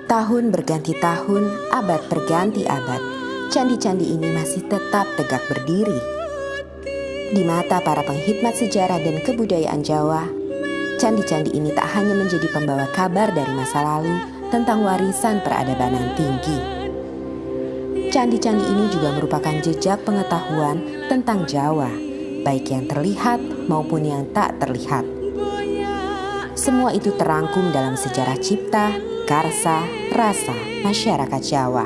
Tahun berganti tahun, abad berganti abad, candi-candi ini masih tetap tegak berdiri. Di mata para penghikmat sejarah dan kebudayaan Jawa, candi-candi ini tak hanya menjadi pembawa kabar dari masa lalu tentang warisan peradaban yang tinggi. Candi-candi ini juga merupakan jejak pengetahuan tentang Jawa, baik yang terlihat maupun yang tak terlihat. Semua itu terangkum dalam sejarah cipta, karsa, rasa masyarakat Jawa.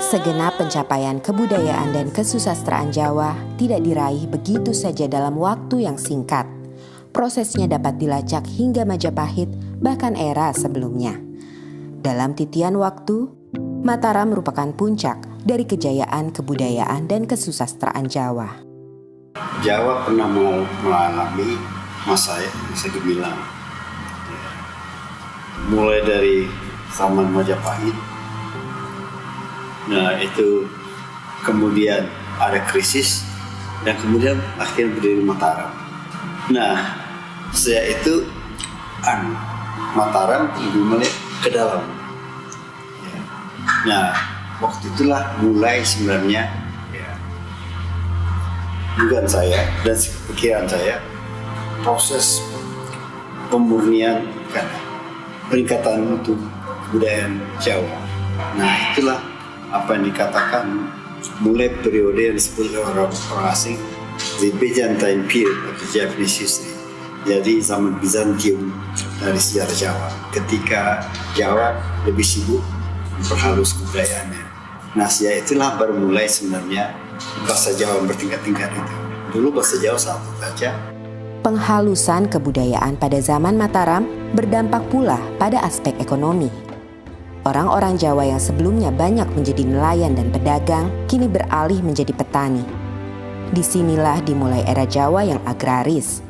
Segenap pencapaian kebudayaan dan kesusastraan Jawa tidak diraih begitu saja dalam waktu yang singkat. Prosesnya dapat dilacak hingga Majapahit, bahkan era sebelumnya. Dalam titian waktu, Mataram merupakan puncak dari kejayaan kebudayaan dan kesusastraan Jawa. Jawa pernah mengalami masa gemilang. Mulai dari zaman Majapahit. Nah, itu kemudian ada krisis dan kemudian akhirnya berdiri Mataram. Nah, sejak itu Mataram lebih melihat ke dalam. Nah, waktu itulah mulai sebenarnya dugaan saya dan pikiran saya proses pemurnian peningkatan untuk kebudayaan Jawa. Nah, itulah apa yang dikatakan mulai periode yang disebut oleh orang asing the Byzantine period of the Japanese history. Jadi zaman Bizantium dari sejarah Jawa, ketika Jawa lebih sibuk memperhalus kebudayaannya. Nah, sejak itulah baru mulai sebenarnya bahasa Jawa bertingkat-tingkat itu. Dulu bahasa Jawa satu saja. Penghalusan kebudayaan pada zaman Mataram berdampak pula pada aspek ekonomi. Orang-orang Jawa yang sebelumnya banyak menjadi nelayan dan pedagang, kini beralih menjadi petani. Disinilah dimulai era Jawa yang agraris.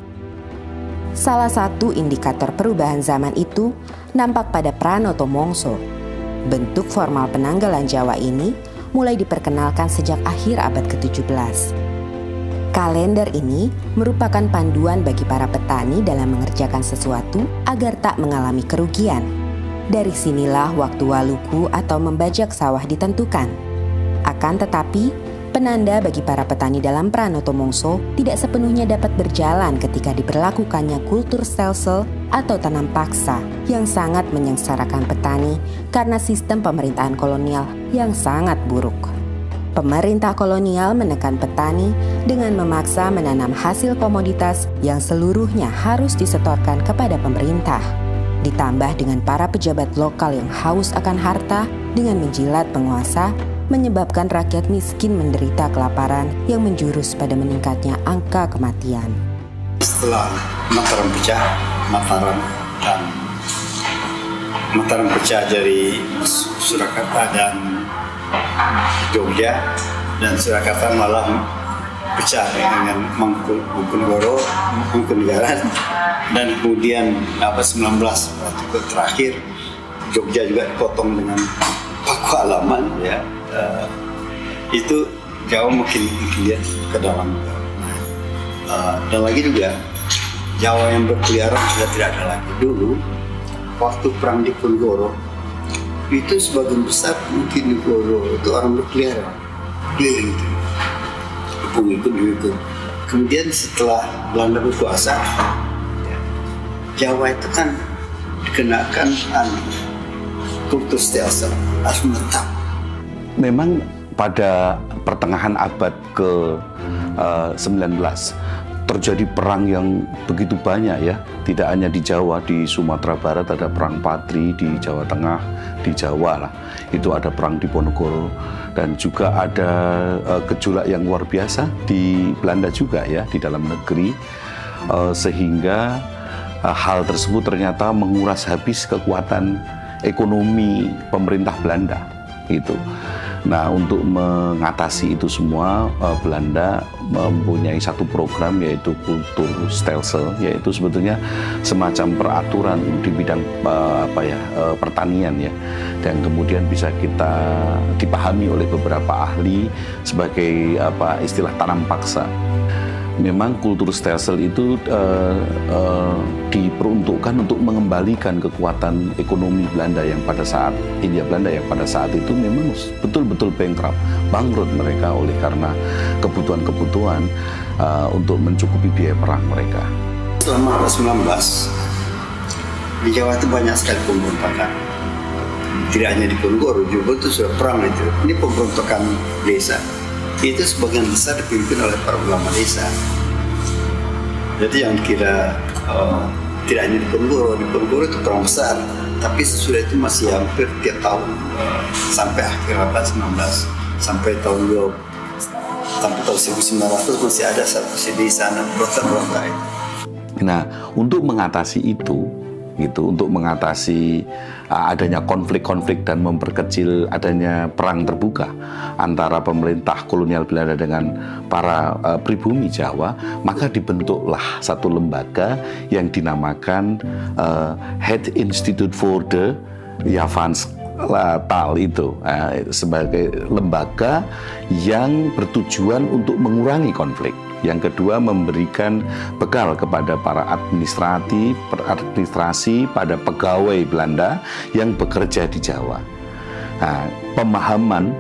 Salah satu indikator perubahan zaman itu nampak pada Pranoto Mongso. Bentuk formal penanggalan Jawa ini mulai diperkenalkan sejak akhir abad ke-17. Kalender ini merupakan panduan bagi para petani dalam mengerjakan sesuatu agar tak mengalami kerugian. Dari sinilah waktu waluku atau membajak sawah ditentukan. Akan tetapi, penanda bagi para petani dalam Pranoto Mongso tidak sepenuhnya dapat berjalan ketika diberlakukannya kultur stelsel atau tanam paksa yang sangat menyengsarakan petani karena sistem pemerintahan kolonial yang sangat buruk. Pemerintah kolonial menekan petani dengan memaksa menanam hasil komoditas yang seluruhnya harus disetorkan kepada pemerintah. Ditambah dengan para pejabat lokal yang haus akan harta dengan menjilat penguasa, menyebabkan rakyat miskin menderita kelaparan yang menjurus pada meningkatnya angka kematian. Setelah Mataram pecah dari Surakarta dan Jogja, dan Surakarta malah pecah dengan Mangkunegara, dan kemudian 19 terakhir Jogja juga dipotong dengan Paku Alaman ya. Itu Jawa mungkin lihat ke dalam. Dan lagi juga Jawa yang berkeliaran sudah tidak ada lagi. Dulu waktu perang Diponegoro itu sebagian besar mungkin Diponegoro itu orang berkeliaran keliling itu. Ikut. Kemudian setelah Belanda berkuasa, Jawa itu kan dikenakan kultur stelsel harus menetap. Memang pada pertengahan abad ke-19 terjadi perang yang begitu banyak ya, tidak hanya di Jawa, di Sumatera Barat ada perang Patri, di Jawa Tengah, di Jawa lah itu ada perang Diponegoro, dan juga ada gejolak yang luar biasa di Belanda juga ya, di dalam negeri, sehingga hal tersebut ternyata menguras habis kekuatan ekonomi pemerintah Belanda itu. Nah, untuk mengatasi itu semua, Belanda mempunyai satu program yaitu Kulturstelsel, yaitu sebetulnya semacam peraturan di bidang pertanian ya, dan kemudian bisa kita dipahami oleh beberapa ahli sebagai istilah tanam paksa. Memang Kulturstelsel itu diperuntukkan untuk mengembalikan kekuatan ekonomi Belanda yang pada saat Hindia Belanda yang pada saat itu memang betul-betul bangkrut mereka oleh karena kebutuhan-kebutuhan untuk mencukupi biaya perang mereka. Selama abad 19 di Jawa itu banyak sekali pemberontakan. Tidak hanya di Ponorogo, juga itu sudah perang itu. Ini pemberontakan desa. Itu sebagian besar dipimpin oleh para ulama desa. Jadi yang kira tidak hanya di Ponorogo itu perang besar, tapi sesudah itu masih hampir tiap tahun sampai akhir abad 19, sampai tahun 1900 masih ada satu di sana berontak-berontak itu. Nah, untuk mengatasi itu, untuk mengatasi adanya konflik-konflik dan memperkecil adanya perang terbuka antara pemerintah kolonial Belanda dengan para pribumi Jawa, maka dibentuklah satu lembaga yang dinamakan Het Instituut voor de Javaanse-taal itu, sebagai lembaga yang bertujuan untuk mengurangi konflik. Yang kedua, memberikan bekal kepada para administrasi pada pegawai Belanda yang bekerja di Jawa. Nah, pemahaman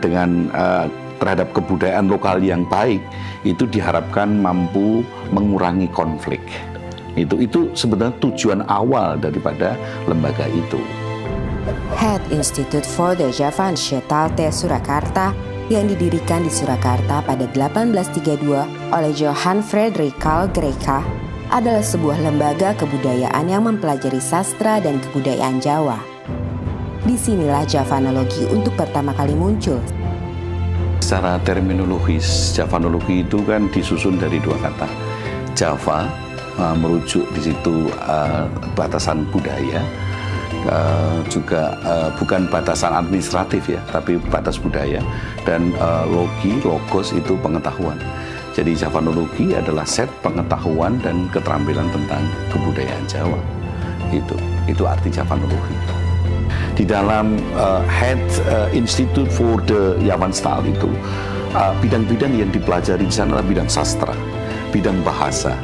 dengan terhadap kebudayaan lokal yang baik itu diharapkan mampu mengurangi konflik. Itu sebenarnya tujuan awal daripada lembaga itu. Het Instituut voor de Javaanse-taal te Surakarta yang didirikan di Surakarta pada 1832 oleh Johan Frederik Carl Greica adalah sebuah lembaga kebudayaan yang mempelajari sastra dan kebudayaan Jawa. Disinilah Javanologi untuk pertama kali muncul. Secara terminologis, Javanologi itu kan disusun dari dua kata. Java merujuk di situ batasan budaya, juga bukan batasan administratif ya, tapi batas budaya, dan logos itu pengetahuan. Jadi Javanologi adalah set pengetahuan dan keterampilan tentang kebudayaan Jawa. Itu arti Javanologi. Di dalam Het Instituut voor de Javaanse-taal itu bidang-bidang yang dipelajari di sana adalah bidang sastra, bidang bahasa,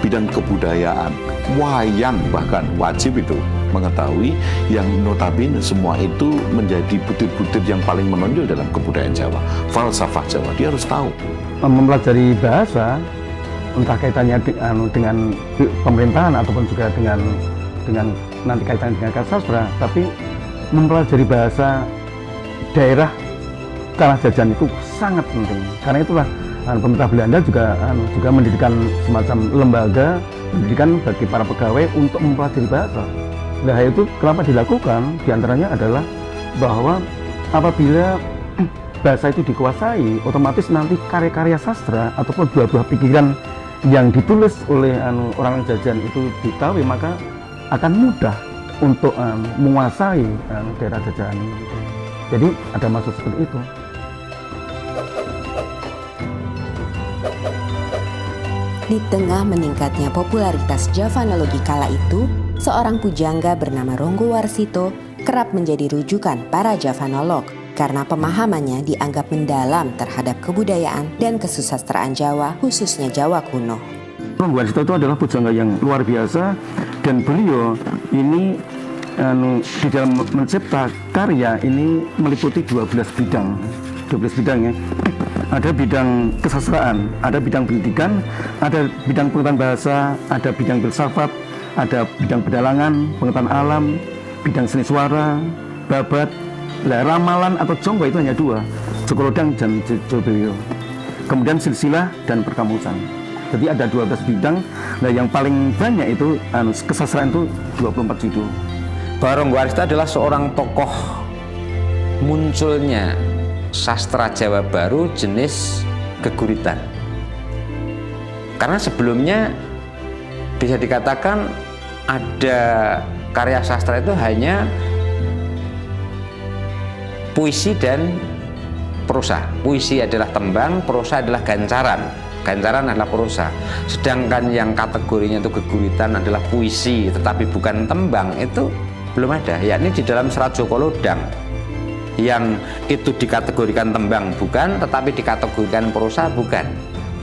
bidang kebudayaan, wayang, bahkan wajib itu mengetahui, yang notabene semua itu menjadi butir-butir yang paling menonjol dalam kebudayaan Jawa, falsafah Jawa. Dia harus tahu. Mempelajari bahasa, entah kaitannya dengan pemerintahan ataupun juga dengan nanti kaitannya dengan sastra, tapi mempelajari bahasa daerah kalah jajan itu sangat penting. Karena itulah pemerintah Belanda juga mendirikan semacam lembaga pendidikan bagi para pegawai untuk mempelajari bahasa. Nah, itu kenapa dilakukan? Di antaranya adalah bahwa apabila bahasa itu dikuasai, otomatis nanti karya-karya sastra ataupun buah-buah pikiran yang ditulis oleh orang jajan itu diketahui, maka akan mudah untuk menguasai daerah jajahan. Jadi ada maksud seperti itu. Di tengah meningkatnya popularitas Javanologi kala itu, seorang pujangga bernama Ronggo Warsito kerap menjadi rujukan para Javanolog karena pemahamannya dianggap mendalam terhadap kebudayaan dan kesusastraan Jawa, khususnya Jawa kuno. Ronggo Warsito itu adalah pujangga yang luar biasa, dan beliau ini di dalam mencipta karya ini meliputi 12 bidang ya. Ada bidang kesastraan, ada bidang pendidikan, ada bidang pengetahuan bahasa, ada bidang filsafat, ada bidang pedalangan, pengetahuan alam, bidang seni suara, babat, ramalan atau jonggo itu hanya 2, Jokolodang dan Jolbeo. Kemudian silsilah dan perkamusan. Jadi ada 12 bidang. Nah, yang paling banyak itu kesastraan itu 24 judul. Ronggo Warsito adalah seorang tokoh munculnya sastra Jawa baru jenis geguritan. Karena sebelumnya bisa dikatakan ada karya sastra itu hanya puisi dan prosa. Puisi adalah tembang, prosa adalah gancaran. Gancaran adalah prosa. Sedangkan yang kategorinya itu geguritan adalah puisi tetapi bukan tembang, itu belum ada. Yakni di dalam Serat Joko Lodang yang itu dikategorikan tembang bukan, tetapi dikategorikan prosa bukan.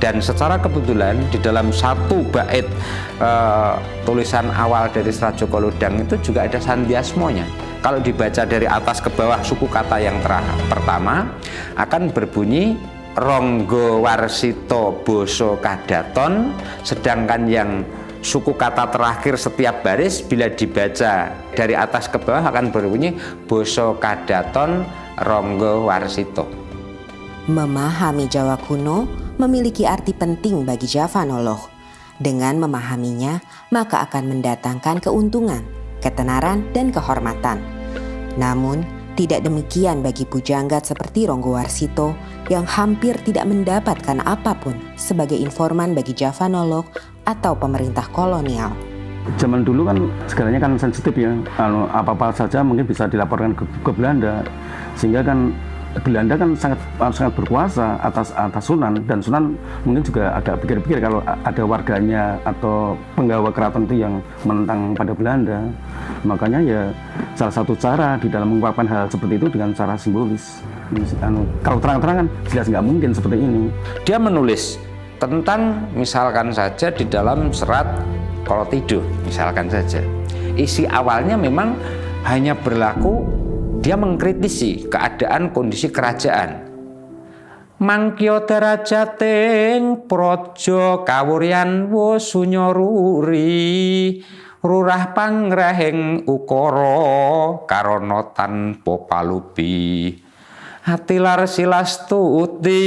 Dan secara kebetulan di dalam satu bait tulisan awal dari Serat Joko Lodang itu juga ada sandiasmonya. Kalau dibaca dari atas ke bawah, suku kata yang pertama akan berbunyi Ronggo Warsito Boso Kadaton, sedangkan yang suku kata terakhir setiap baris bila dibaca dari atas ke bawah akan berbunyi Boso Kadaton Ronggo Warsito. Memahami Jawa kuno memiliki arti penting bagi Javanolog. Dengan memahaminya, maka akan mendatangkan keuntungan, ketenaran, dan kehormatan. Namun, tidak demikian bagi pujangga seperti Ronggo Warsito yang hampir tidak mendapatkan apapun sebagai informan bagi Javanolog atau pemerintah kolonial. Zaman dulu kan segalanya kan sensitif ya, apa-apa saja mungkin bisa dilaporkan ke Belanda, sehingga kan Belanda kan sangat berkuasa atas Sunan, dan Sunan mungkin juga agak pikir-pikir kalau ada warganya atau penggawa keraton itu yang menentang pada Belanda. Makanya ya salah satu cara di dalam mengungkapkan hal seperti itu dengan cara simbolis. Kalau terang-terangan jelas nggak mungkin seperti ini. Dia menulis tentang misalkan saja di dalam Serat Kolotido misalkan saja. Isi awalnya memang hanya berlaku, dia mengkritisi keadaan kondisi kerajaan. Mangkya derajating praja kawuryan wasunyaruri, rurah pangrahing ukara karana tanpa palupi. Hatilar silastuti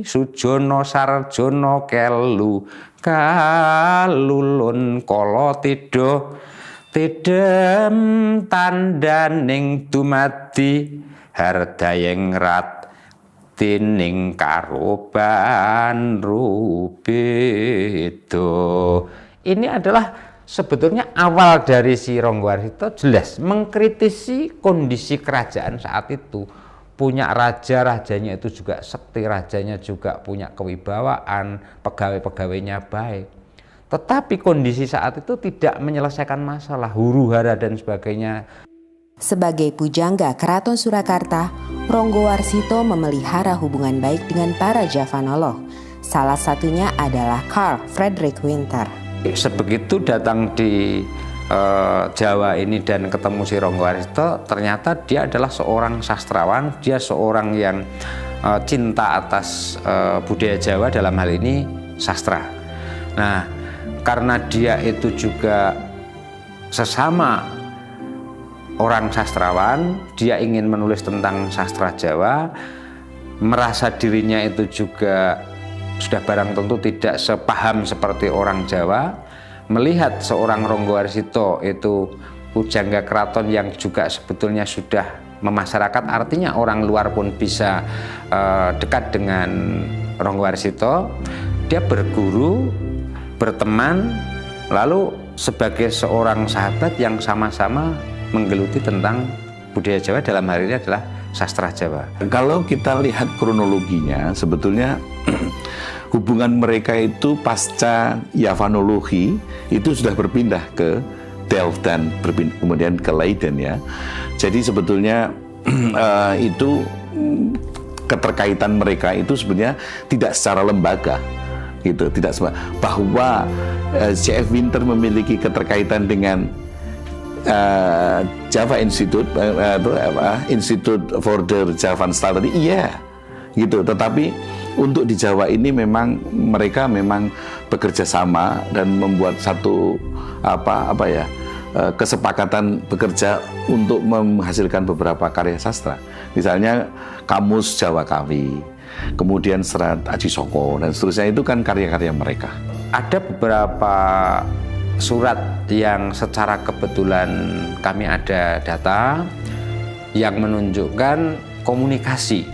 sujana sarjana kelu kalulun kala tidha. Tidem tandaning dumadi hardayeng rat tining karoban rubedo. Ini adalah sebetulnya awal dari si Ronggo Warsito, jelas mengkritisi kondisi kerajaan saat itu. Punya raja, rajanya itu juga sekti, rajanya juga punya kewibawaan, pegawai-pegawainya baik. Tetapi kondisi saat itu tidak menyelesaikan masalah, huru-hara dan sebagainya. Sebagai pujangga Keraton Surakarta, Ronggo Warsito memelihara hubungan baik dengan para Javanolog. Salah satunya adalah Carl Friedrich Winter. Sebegitu datang di Jawa ini dan ketemu si Ronggo Warsito, ternyata dia adalah seorang sastrawan, dia seorang yang cinta atas budaya Jawa, dalam hal ini sastra. Nah, karena dia itu juga sesama orang sastrawan, dia ingin menulis tentang sastra Jawa, merasa dirinya itu juga sudah barang tentu tidak sepaham seperti orang Jawa, melihat seorang Ronggo Warsito itu pujangga keraton yang juga sebetulnya sudah memasyarakat, artinya orang luar pun bisa dekat dengan Ronggo Warsito, dia berguru, berteman, lalu sebagai seorang sahabat yang sama-sama menggeluti tentang budaya Jawa, dalam hal ini adalah sastra Jawa. Kalau kita lihat kronologinya, sebetulnya hubungan mereka itu pasca Yavanologi itu sudah berpindah ke Delft dan kemudian ke Leiden ya. Jadi sebetulnya itu keterkaitan mereka itu sebenarnya tidak secara lembaga. Gitu, tidak semua bahwa C.F. Winter memiliki keterkaitan dengan Java Institute, Institute for the Javan Study, iya, gitu. Tetapi untuk di Jawa ini memang mereka memang bekerja sama dan membuat satu kesepakatan bekerja untuk menghasilkan beberapa karya sastra. Misalnya Kamus Jawa Kawi, kemudian Serat Aji Soko dan seterusnya, itu kan karya-karya mereka. Ada beberapa surat yang secara kebetulan kami ada data yang menunjukkan komunikasi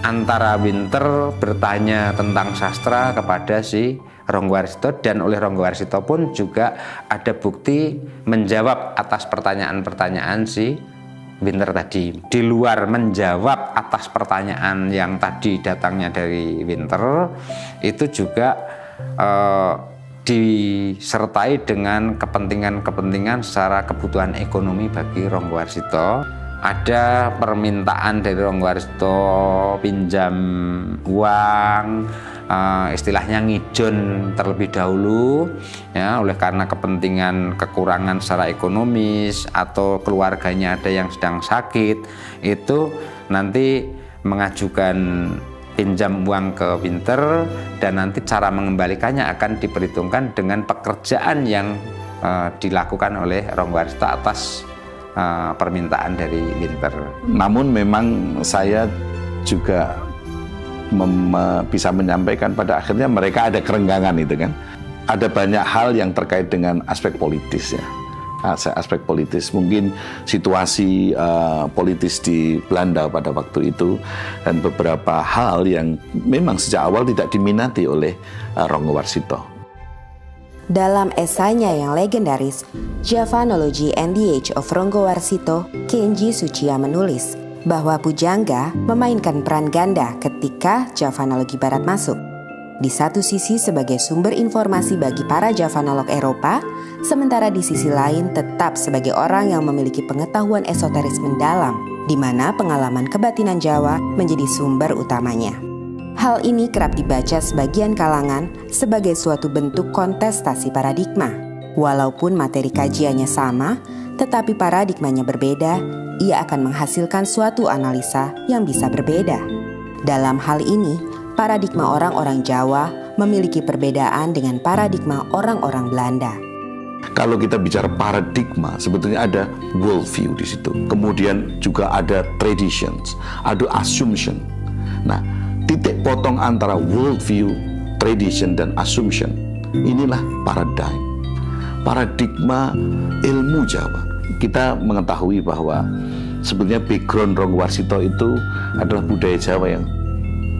antara Winter bertanya tentang sastra kepada si Ronggo Warsito, dan oleh Ronggo Warsito pun juga ada bukti menjawab atas pertanyaan-pertanyaan si Winter tadi. Di luar menjawab atas pertanyaan yang tadi datangnya dari Winter, itu juga disertai dengan kepentingan-kepentingan secara kebutuhan ekonomi bagi Ronggowarsito. Ada permintaan dari Ronggowarsito pinjam uang, istilahnya ngijon terlebih dahulu, ya, oleh karena kepentingan kekurangan secara ekonomis atau keluarganya ada yang sedang sakit, itu nanti mengajukan pinjam uang ke Winter, dan nanti cara mengembalikannya akan diperhitungkan dengan pekerjaan yang dilakukan oleh Ronggowarsito atas permintaan dari Winter. Namun memang saya juga bisa menyampaikan pada akhirnya mereka ada kerenggangan itu kan. Ada banyak hal yang terkait dengan aspek politis ya. Aspek politis, mungkin situasi politis di Belanda pada waktu itu, dan beberapa hal yang memang sejak awal tidak diminati oleh Ronggowarsito. Dalam esainya yang legendaris, Javanology and the Age of Ronggowarsito, Kenji Tsuchiya menulis bahwa pujangga memainkan peran ganda ketika Javanologi Barat masuk. Di satu sisi sebagai sumber informasi bagi para Javanolog Eropa, sementara di sisi lain tetap sebagai orang yang memiliki pengetahuan esoteris mendalam, di mana pengalaman kebatinan Jawa menjadi sumber utamanya. Hal ini kerap dibaca sebagian kalangan sebagai suatu bentuk kontestasi paradigma. Walaupun materi kajiannya sama, tetapi paradigmanya berbeda, ia akan menghasilkan suatu analisa yang bisa berbeda. Dalam hal ini, paradigma orang-orang Jawa memiliki perbedaan dengan paradigma orang-orang Belanda. Kalau kita bicara paradigma, sebetulnya ada worldview di situ. Kemudian juga ada traditions, ada assumption. Nah, titik potong antara worldview, tradition, dan assumption, inilah paradigma ilmu Jawa. Kita mengetahui bahwa sebenarnya background Ronggowarsito itu adalah budaya Jawa yang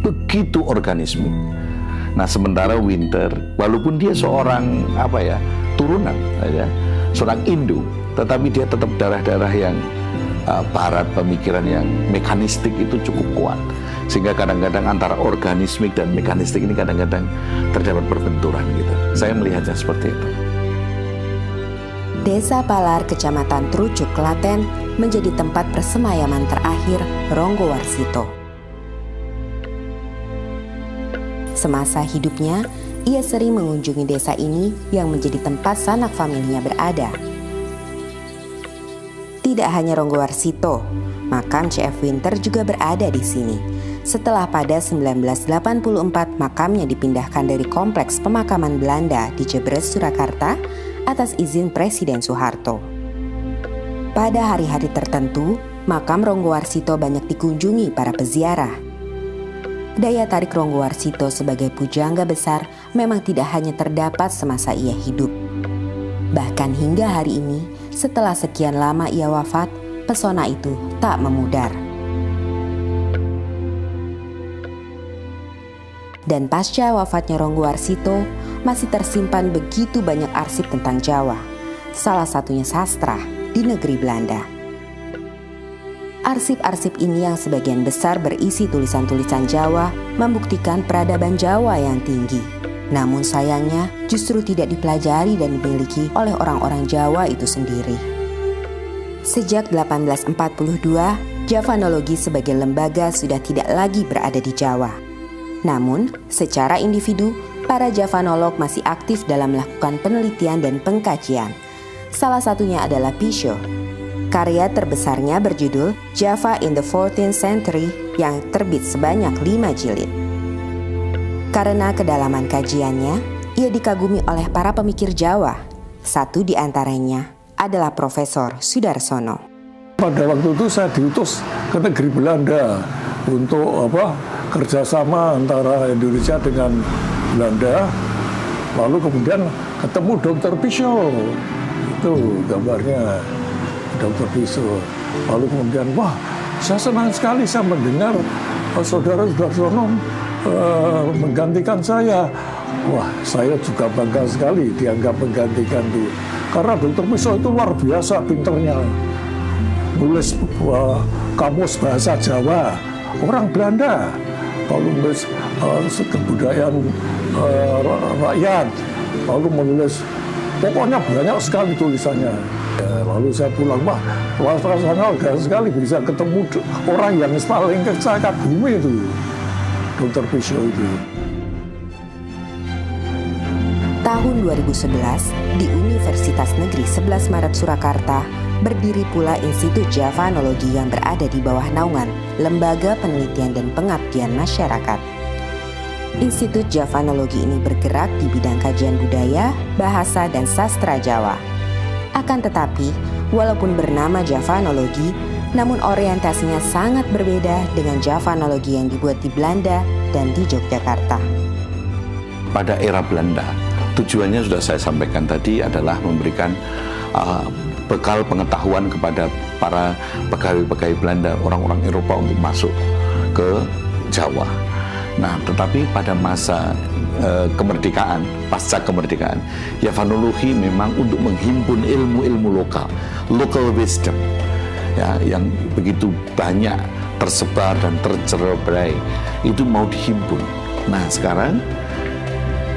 begitu organisme. Nah, sementara Winter, walaupun dia seorang turunan, seorang Indo, tetapi dia tetap darah-darah yang barat, pemikiran yang mekanistik itu cukup kuat. Sehingga kadang-kadang antara organismik dan mekanistik ini kadang-kadang terdapat perbenturan gitu. Saya melihatnya seperti itu. Desa Palar, Kecamatan Trucuk, Klaten menjadi tempat persemayaman terakhir Ronggowarsito. Semasa hidupnya, ia sering mengunjungi desa ini yang menjadi tempat sanak familinya berada. Tidak hanya Ronggowarsito, makam C.F. Winter juga berada di sini. Setelah pada 1984 makamnya dipindahkan dari kompleks pemakaman Belanda di Jebres, Surakarta atas izin Presiden Soeharto. Pada hari-hari tertentu, makam Ronggowarsito banyak dikunjungi para peziarah. Daya tarik Ronggowarsito sebagai pujangga besar memang tidak hanya terdapat semasa ia hidup. Bahkan hingga hari ini, setelah sekian lama ia wafat, pesona itu tak memudar. Dan pasca wafatnya Ronggowarsito, masih tersimpan begitu banyak arsip tentang Jawa, salah satunya sastra di negeri Belanda. Arsip-arsip ini yang sebagian besar berisi tulisan-tulisan Jawa membuktikan peradaban Jawa yang tinggi. Namun sayangnya justru tidak dipelajari dan dimiliki oleh orang-orang Jawa itu sendiri. Sejak 1842, Javanologi sebagai lembaga sudah tidak lagi berada di Jawa. Namun, secara individu, para Javanolog masih aktif dalam melakukan penelitian dan pengkajian. Salah satunya adalah Pisho. Karya terbesarnya berjudul Java in the 14th Century yang terbit sebanyak 5 jilid. Karena kedalaman kajiannya, ia dikagumi oleh para pemikir Jawa. Satu di antaranya adalah Profesor Sudarsono. Pada waktu itu saya diutus ke negeri Belanda untuk kerjasama antara Indonesia dengan Belanda. Lalu kemudian ketemu Dr. Pisho, itu gambarnya Dr. Pisho. Lalu kemudian, wah, saya senang sekali saya mendengar saudara Sudarsono menggantikan saya. Wah, saya juga bangga sekali dianggap menggantikan dia. Karena Dr. Pisho itu luar biasa pinternya. nulis kamus bahasa Jawa, orang Belanda. Lalu menulis kebudayaan rakyat, lalu menulis, pokoknya banyak sekali tulisannya. Ya, lalu saya pulang, wah rasanya lega sekali bisa ketemu orang yang paling saya kagumi itu, Dr. Pisho itu. Tahun 2011, di Universitas Negeri 11 Maret Surakarta, berdiri pula Institut Javanologi yang berada di bawah naungan Lembaga Penelitian dan Pengabdian Masyarakat. Institut Javanologi ini bergerak di bidang kajian budaya, bahasa, dan sastra Jawa. Akan tetapi, walaupun bernama Javanologi, namun orientasinya sangat berbeda dengan Javanologi yang dibuat di Belanda dan di Yogyakarta. Pada era Belanda, tujuannya sudah saya sampaikan tadi adalah memberikan bekal pengetahuan kepada para pegawai-pegawai Belanda, orang-orang Eropa untuk masuk ke Jawa. Nah, tetapi pada masa kemerdekaan, pasca kemerdekaan, Javanologi memang untuk menghimpun ilmu-ilmu local wisdom, ya, yang begitu banyak tersebar dan tercerai, itu mau dihimpun. Nah, sekarang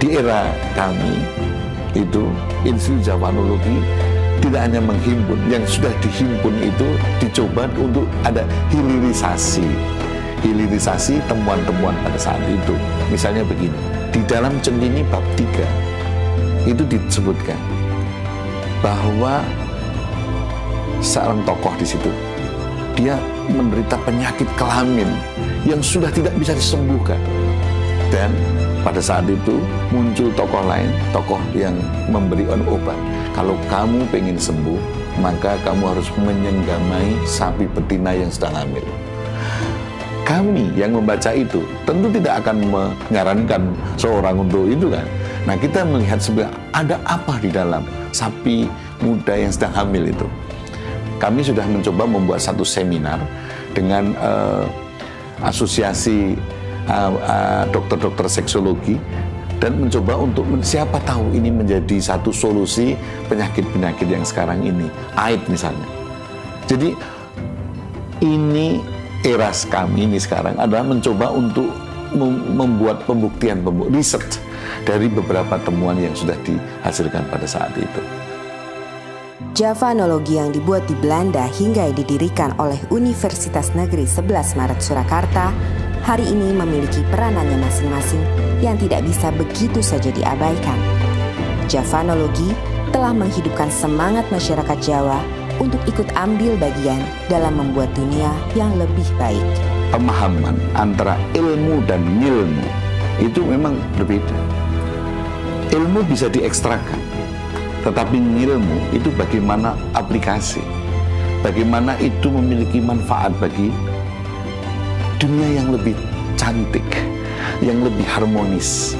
di era kami itu Institut Javanologi tidak hanya menghimpun, yang sudah dihimpun itu dicoba untuk ada hilirisasi temuan-temuan pada saat itu. Misalnya begini, di dalam Centini bab 3 itu disebutkan bahwa seorang tokoh di situ dia menderita penyakit kelamin yang sudah tidak bisa disembuhkan, dan pada saat itu muncul tokoh lain, tokoh yang memberi obat. Kalau kamu pengen sembuh, maka kamu harus menyenggamai sapi betina yang sedang hamil. Kami yang membaca itu tentu tidak akan menyarankan seorang untuk itu kan. Nah, kita melihat sebenarnya ada apa di dalam sapi muda yang sedang hamil itu. Kami sudah mencoba membuat satu seminar dengan asosiasi dokter-dokter seksologi, dan mencoba untuk siapa tahu ini menjadi satu solusi penyakit-penyakit yang sekarang ini, AIDS misalnya. Jadi ini era kami ini sekarang adalah mencoba untuk membuat pembuktian, research dari beberapa temuan yang sudah dihasilkan pada saat itu. Javanologi yang dibuat di Belanda hingga didirikan oleh Universitas Negeri 11 Maret Surakarta hari ini memiliki peranannya masing-masing yang tidak bisa begitu saja diabaikan. Javanologi telah menghidupkan semangat masyarakat Jawa untuk ikut ambil bagian dalam membuat dunia yang lebih baik. Pemahaman antara ilmu dan ngilmu itu memang berbeda. Ilmu bisa diekstrakan, tetapi ngilmu itu bagaimana aplikasi, bagaimana itu memiliki manfaat bagi dunia yang lebih cantik, yang lebih harmonis.